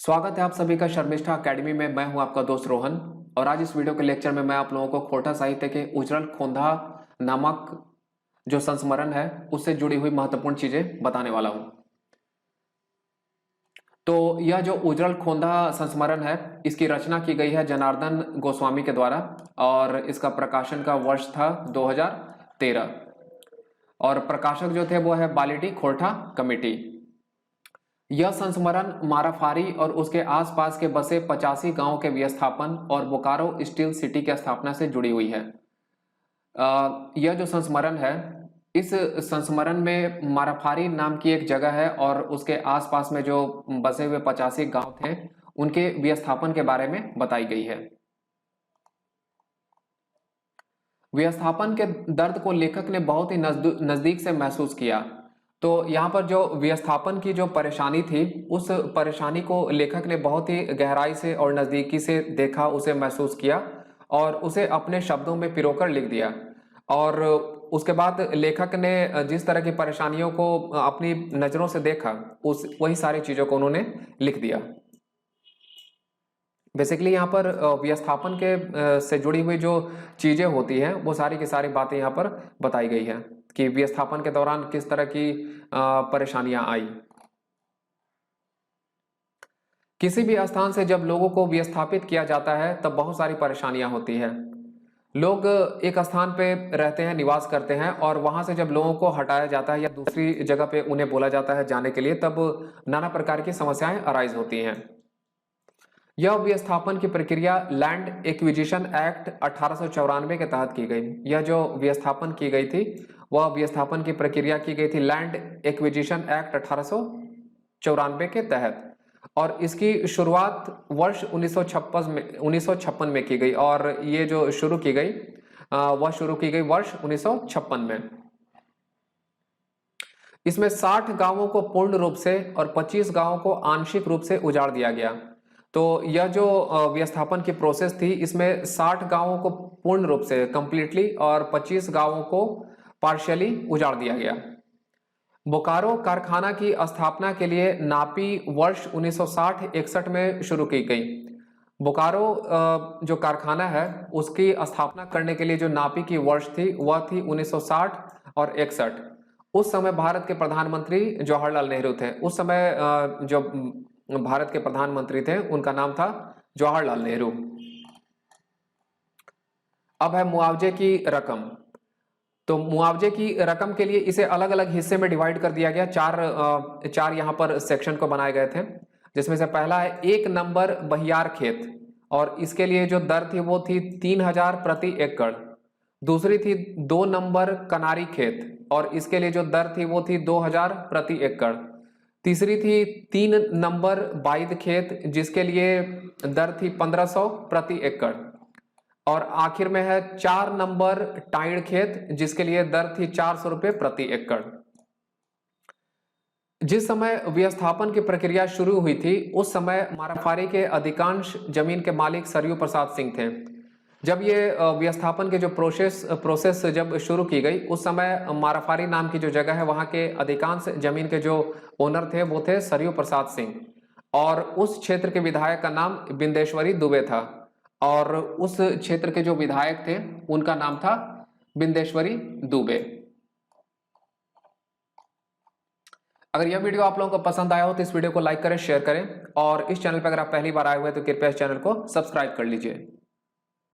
स्वागत है आप सभी का शर्मिष्ठा एकेडमी में। मैं हूं आपका दोस्त रोहन और आज इस वीडियो के लेक्चर में मैं आप लोगों को खोटा साहित्य के उज्जवल खोंधा नामक जो संस्मरण है उससे जुड़ी हुई महत्वपूर्ण चीजें बताने वाला हूं। तो यह जो उज्जवल खोंधा संस्मरण है इसकी रचना की गई है जनार्दन गोस्वामी के द्वारा और इसका प्रकाशन का वर्ष था 2013 और प्रकाशक जो थे वो है बालिटी खोरठा कमेटी। यह संस्मरण माराफारी और उसके आसपास के बसे 85 गांवों के विस्थापन और बोकारो स्टील सिटी की स्थापना से जुड़ी हुई है। यह जो संस्मरण है इस संस्मरण में माराफारी नाम की एक जगह है और उसके आसपास में जो बसे हुए 85 गांव थे उनके विस्थापन के बारे में बताई गई है। विस्थापन के दर्द को लेखक ने बहुत ही नजदीक से महसूस किया। तो यहाँ पर जो विस्थापन की जो परेशानी थी उस परेशानी को लेखक ने बहुत ही गहराई से और नज़दीकी से देखा, उसे महसूस किया और उसे अपने शब्दों में पिरोकर लिख दिया। और उसके बाद लेखक ने जिस तरह की परेशानियों को अपनी नज़रों से देखा वही सारी चीज़ों को उन्होंने लिख दिया। बेसिकली यहाँ पर विस्थापन के से जुड़ी हुई जो चीज़ें होती हैं वो सारी की सारी बातें यहाँ पर बताई गई हैं कि विस्थापन के दौरान किस तरह की परेशानियां आई। किसी भी स्थान से जब लोगों को विस्थापित किया जाता है तब बहुत सारी परेशानियां होती है। लोग एक स्थान पे रहते हैं, निवास करते हैं और वहां से जब लोगों को हटाया जाता है या दूसरी जगह पे उन्हें बोला जाता है जाने के लिए, तब नाना प्रकार की समस्याएं अराइज होती हैं। यह विस्थापन की प्रक्रिया लैंड एक्विजिशन एक्ट 1894 के तहत की गई। यह जो विस्थापन की गई थी वह विस्थापन की प्रक्रिया की गई थी लैंड एक्विजिशन एक्ट 1894 के तहत और इसकी शुरुआत वर्ष 1956 में की गई और ये जो शुरू की गई वह शुरू की गई वर्ष 1956 में। इसमें 60 गांवों को पूर्ण रूप से और 25 गांवों को आंशिक रूप से उजाड़ दिया गया। तो यह जो विस्थापन की प्रोसेस थी इसमें 60 गांवों को पूर्ण रूप से कंप्लीटली और 25 गांवों को पार्शियली उजाड़ दिया गया। बोकारो कारखाना की स्थापना के लिए नापी वर्ष 1960-61 में शुरू की गई। बोकारो जो कारखाना है उसकी स्थापना करने के लिए जो नापी की वर्ष थी वह थी 1960 और 61। उस समय भारत के प्रधानमंत्री जवाहरलाल नेहरू थे। उस समय जो भारत के प्रधानमंत्री थे उनका नाम था जवाहरलाल नेहरू। अब है मुआवजे की रकम। तो मुआवजे की रकम के लिए इसे अलग अलग हिस्से में डिवाइड कर दिया गया। चार यहाँ पर सेक्शन को बनाए गए थे, जिसमें से पहला है 1 नंबर बहियार खेत और इसके लिए जो दर थी वो थी 3000 प्रति एकड़। दूसरी थी 2 नंबर कनारी खेत और इसके लिए जो दर थी वो थी 2000 प्रति एकड़। तीसरी थी 3 नंबर बाइद खेत जिसके लिए दर थी 1500 प्रति एकड़ और आखिर में है 4 नंबर टाइड खेत जिसके लिए दर थी 400 रुपए प्रति एकड़। जिस समय विस्थापन की प्रक्रिया शुरू हुई थी उस समय माराफारी के अधिकांश जमीन के मालिक सरयू प्रसाद सिंह थे। जब ये विस्थापन के जो प्रोसेस जब शुरू की गई उस समय माराफारी नाम की जो जगह है वहां के अधिकांश जमीन के जो ओनर थे वो थे सरयू प्रसाद सिंह और उस क्षेत्र के विधायक का नाम बिंदेश्वरी दुबे था और उस क्षेत्र के जो विधायक थे उनका नाम था बिंदेश्वरी दुबे। अगर यह वीडियो आप लोगों को पसंद आया हो तो इस वीडियो को लाइक करें, शेयर करें और इस चैनल पर अगर आप पहली बार आए हुए हैं तो कृपया इस चैनल को सब्सक्राइब कर लीजिए।